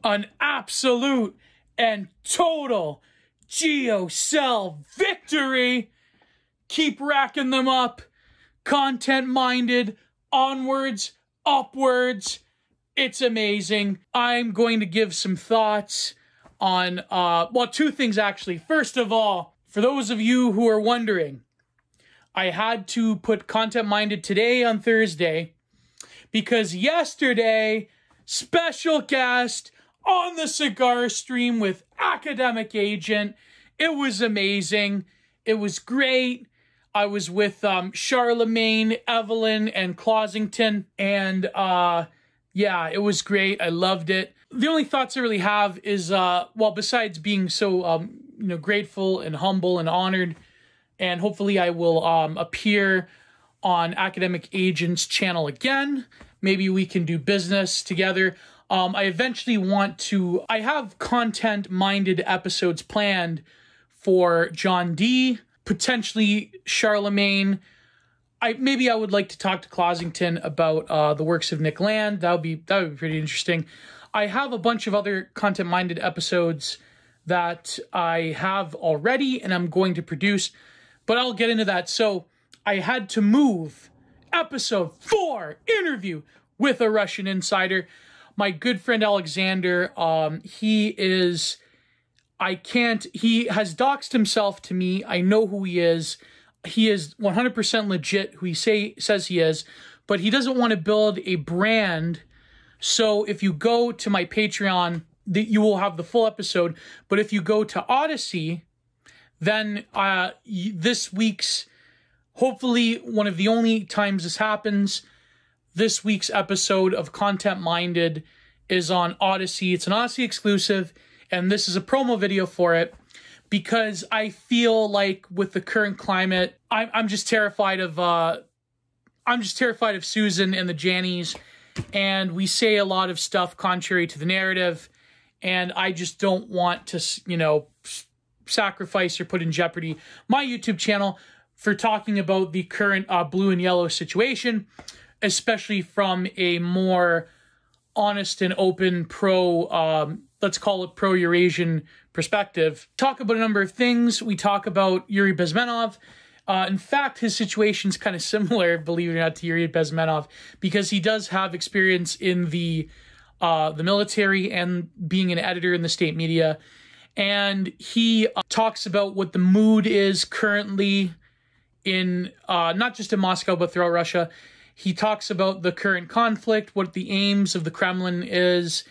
an absolute and total GeoCell victory. Keep racking them up. Content-minded, onwards, upwards. It's amazing. I'm going to give some thoughts on, well, two things actually. First of all, for those of you who are wondering, I had to put content-minded today on Thursday because yesterday, special guest on the Cigar stream with Academic Agent. It was amazing. It was great. I was with Charlemagne, Evelyn, and Closington, and yeah, it was great. I loved it. The only thoughts I really have is, well, besides being so, grateful and humble and honored, and hopefully I will appear on Academic Agent's channel again. Maybe we can do business together. I eventually want to, I have content-minded episodes planned for John D., potentially Charlemagne. Maybe I would like to talk to Closington about the works of Nick Land. That would be pretty interesting. I have a bunch of other content-minded episodes that I have already and I'm going to produce, but I'll get into that. So I had to move episode 4, interview with a Russian insider. My good friend Alexander, he has doxed himself to me. I know who he is. He is 100% legit who he says he is, but he doesn't want to build a brand. So if you go to my Patreon, you will have the full episode. But if you go to Odysee, then this week's, hopefully one of the only times this happens, this week's episode of Content Minded is on Odysee. It's an Odysee exclusive, and this is a promo video for it. Because I feel like with the current climate, I'm just terrified of Susan and the Jannies, and we say a lot of stuff contrary to the narrative, and I just don't want to, sacrifice or put in jeopardy my YouTube channel for talking about the current blue and yellow situation, especially from a more honest and open let's call it pro-Eurasian perspective. Talk about a number of things. We talk about Yuri Bezmenov. In fact, his situation's kind of similar, believe it or not, to Yuri Bezmenov, because he does have experience in the military and being an editor in the state media. And he talks about what the mood is currently in, not just in Moscow, but throughout Russia. He talks about the current conflict, what the aims of the Kremlin is.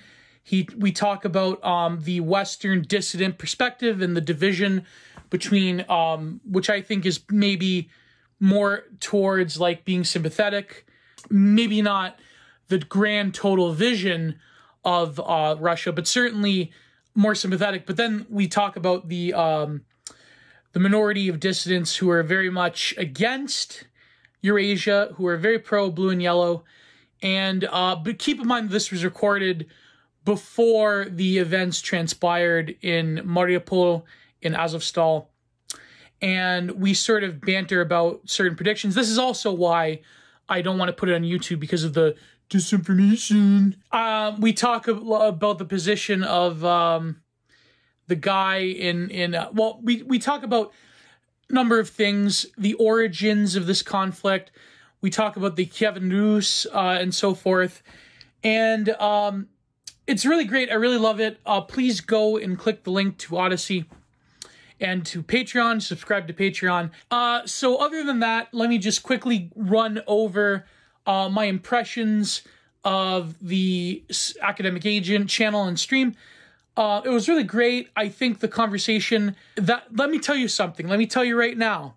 We talk about the Western dissident perspective and the division between, which I think is maybe more towards like being sympathetic, maybe not the grand total vision of Russia, but certainly more sympathetic. But then we talk about the minority of dissidents who are very much against Eurasia, who are very pro blue and yellow. And but keep in mind this was recorded before the events transpired in Mariupol, in Azovstal, and we sort of banter about certain predictions. This is also why I don't want to put it on YouTube, because of the disinformation. We talk about the position of the guy we talk about a number of things, the origins of this conflict. We talk about the Kievan Rus and so forth. And it's really great. I really love it. Please go and click the link to Odysee and to Patreon. Subscribe to Patreon. So other than that, let me just quickly run over my impressions of the Academic Agent channel and stream. It was really great. I think the conversation let me tell you something. Let me tell you right now.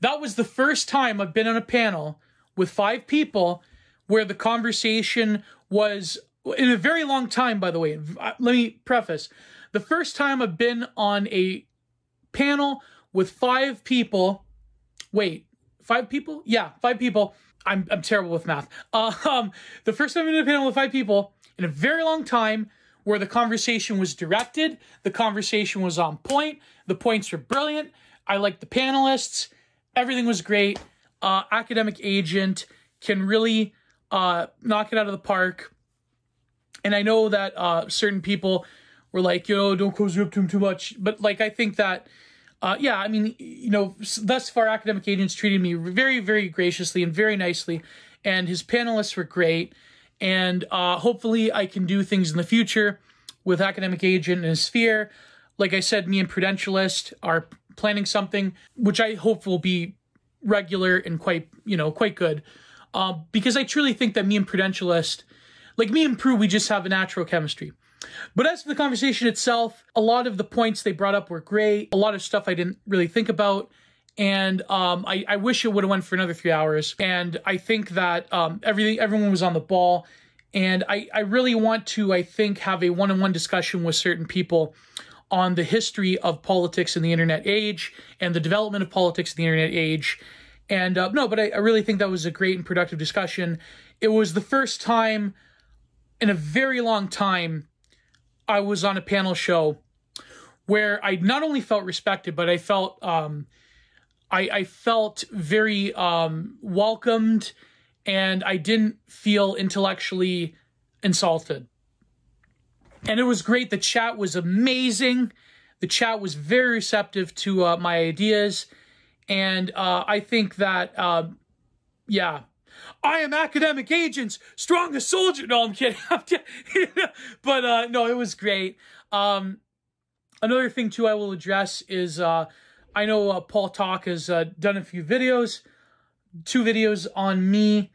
That was the first time I've been on a panel with 5 people where the conversation was, in a very long time, by the way. Let me preface. The first time I've been on a panel with 5 people. Wait, 5 people? Yeah, 5 people. I'm terrible with math. The first time I've been on a panel with 5 people in a very long time where the conversation was directed, the conversation was on point, the points were brilliant, I liked the panelists, everything was great. Academic Agent can really knock it out of the park. And I know that certain people were like, don't close up to him too much. But like, I think that, yeah, I mean, thus far, Academic Agents treated me very, very graciously and very nicely. And his panelists were great. And hopefully I can do things in the future with Academic Agent and his sphere. Like I said, me and Prudentialist are planning something, which I hope will be regular and quite good. Because I truly think that me and Prudentialist, like me and Prue, we just have a natural chemistry. But as for the conversation itself, a lot of the points they brought up were great. A lot of stuff I didn't really think about. And I wish it would have went for another 3 hours. And I think that everyone was on the ball. And I really want to, I think, have a one-on-one discussion with certain people on the history of politics in the internet age and the development of politics in the internet age. And no, but I really think that was a great and productive discussion. It was the first time in a very long time I was on a panel show where I not only felt respected, but I felt I felt very welcomed, and I didn't feel intellectually insulted. And it was great. The chat was amazing. The chat was very receptive to my ideas. And I think that, yeah, I am Academic Agent's strongest soldier. No, I'm kidding. But no, it was great. Another thing, too, I will address is I know Paultalk has done a few videos, 2 videos on me.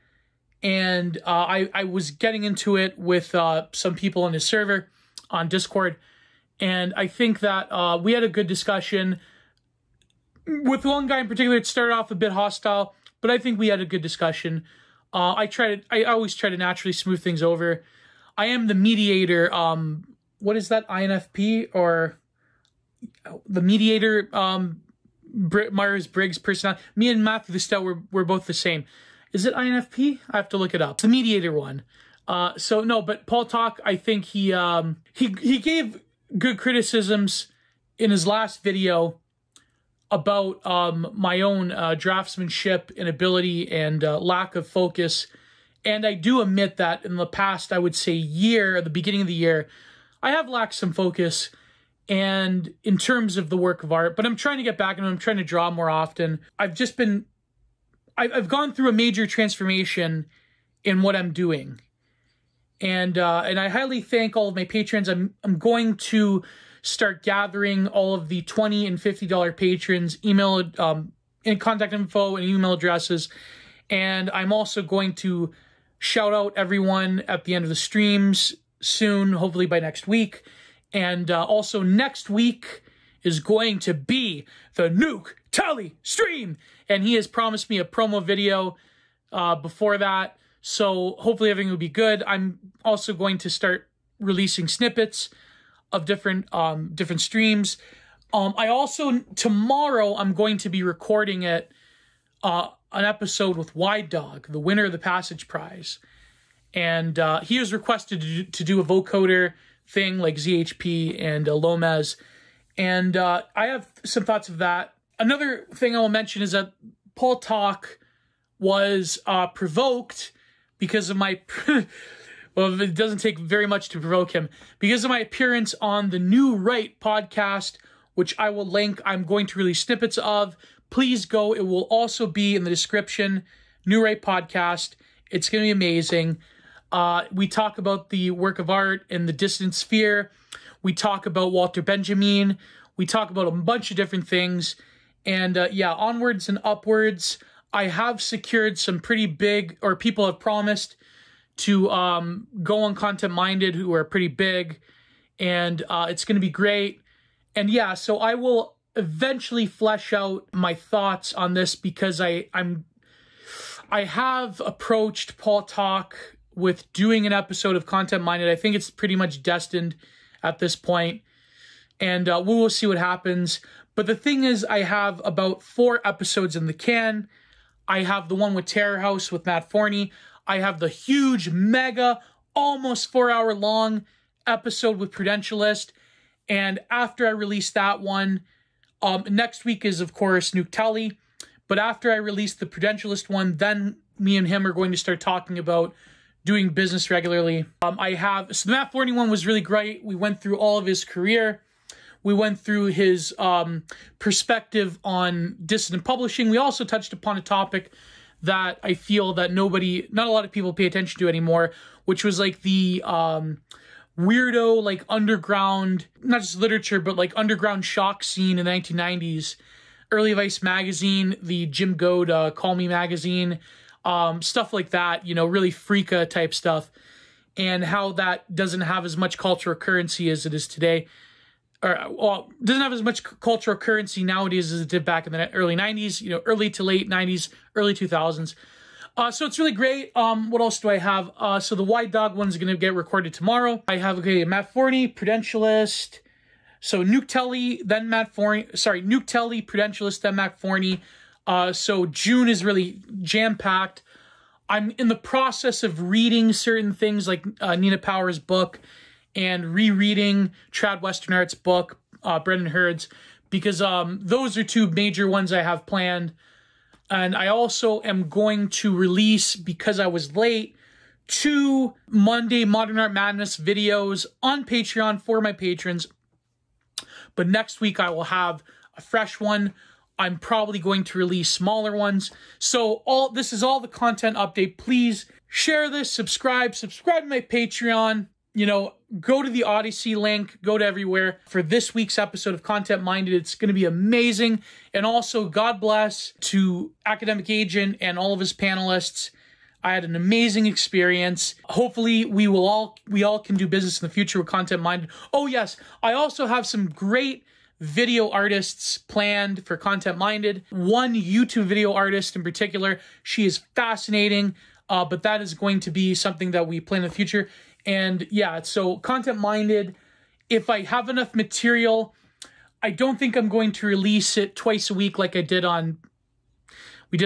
And I was getting into it with some people on his server on Discord. And I think that we had a good discussion. With one guy in particular, it started off a bit hostile, but I think we had a good discussion. I always try to naturally smooth things over. I am the mediator. What is that? INFP or the mediator? Myers-Briggs personality. Me and Matthew the Stout were both the same. Is it INFP? I have to look it up. The mediator one. So no, but Paultalk, I think he gave good criticisms in his last video about my own draftsmanship and ability and lack of focus. And I do admit that in the past, I would say at the beginning of the year, I have lacked some focus and in terms of the work of art, but I'm trying to get back and I'm trying to draw more often. I've gone through a major transformation in what I'm doing. And I highly thank all of my patrons. I'm going to start gathering all of the $20 and $50 patrons, email and contact info and email addresses. And I'm also going to shout out everyone at the end of the streams soon, hopefully by next week. And also next week is going to be the Nuke Tally stream. And he has promised me a promo video before that. So hopefully everything will be good. I'm also going to start releasing snippets of different streams. I also, tomorrow, I'm going to be recording an episode with Wide Dog, the winner of the Passage Prize. And he was requested to do a vocoder thing like ZHP and Lomez. And I have some thoughts of that. Another thing I will mention is that Paultalk was provoked because of my... well, it doesn't take very much to provoke him. Because of my appearance on the New Right podcast, which I will link, I'm going to release snippets of. Please go. It will also be in the description. New Right podcast. It's going to be amazing. We talk about the work of art in the distant sphere. We talk about Walter Benjamin. We talk about a bunch of different things. And yeah, onwards and upwards. I have secured some pretty big, or people have promised to go on Content Minded who are pretty big. And it's going to be great. And yeah, so I will eventually flesh out my thoughts on this because I have approached Paultalk with doing an episode of Content Minded. I think it's pretty much destined at this point. And we will see what happens. But the thing is, I have about 4 episodes in the can. I have the one with Terror House with Matt Forney. I have the huge, mega, almost 4-hour long episode with Prudentialist. And after I release that one, next week is, of course, Nuke Tally. But after I release the Prudentialist one, then me and him are going to start talking about doing business regularly. So the Matt Forney one was really great. We went through all of his career. We went through his perspective on dissident publishing. We also touched upon a topic that I feel that not a lot of people pay attention to anymore, which was like the weirdo, like underground, not just literature, but like underground shock scene in the 1990s. Early Vice magazine, the Jim Goad Call Me magazine, stuff like that, you know, really freaka type stuff, and how that doesn't have as much cultural currency as it is today. Doesn't have as much cultural currency nowadays as it did back in the early 90s, you know, early to late 90s, early 2000s. So it's really great. What else do I have? So the White Dog one's going to get recorded tomorrow. I have, Matt Forney, Prudentialist. So Nuke Telly, then Matt Forney. Sorry, Nuke Telly, Prudentialist, then Matt Forney. So June is really jam-packed. I'm in the process of reading certain things like Nina Power's book and rereading Trad Western Art's book, Brendan Hurd's, because those are two major ones I have planned. And I also am going to release, because I was late, 2 Monday Modern Art Madness videos on Patreon for my patrons. But next week I will have a fresh one. I'm probably going to release smaller ones. So this is all the content update. Please share this, subscribe to my Patreon. You know, go to the Odysee link, go to everywhere for this week's episode of Content Minded. It's going to be amazing. And also, God bless to Academic Agent and all of his panelists. I had an amazing experience. Hopefully, we all can do business in the future with Content Minded. Oh, yes, I also have some great video artists planned for Content Minded. One YouTube video artist in particular. She is fascinating, but that is going to be something that we plan in the future. And yeah, so Content Minded, if I have enough material, I don't think I'm going to release it twice a week like we did in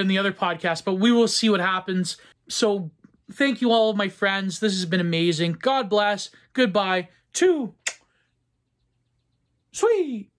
the other podcast, but we will see what happens. So thank you all, my friends. This has been amazing. God bless. Goodbye. Sweet.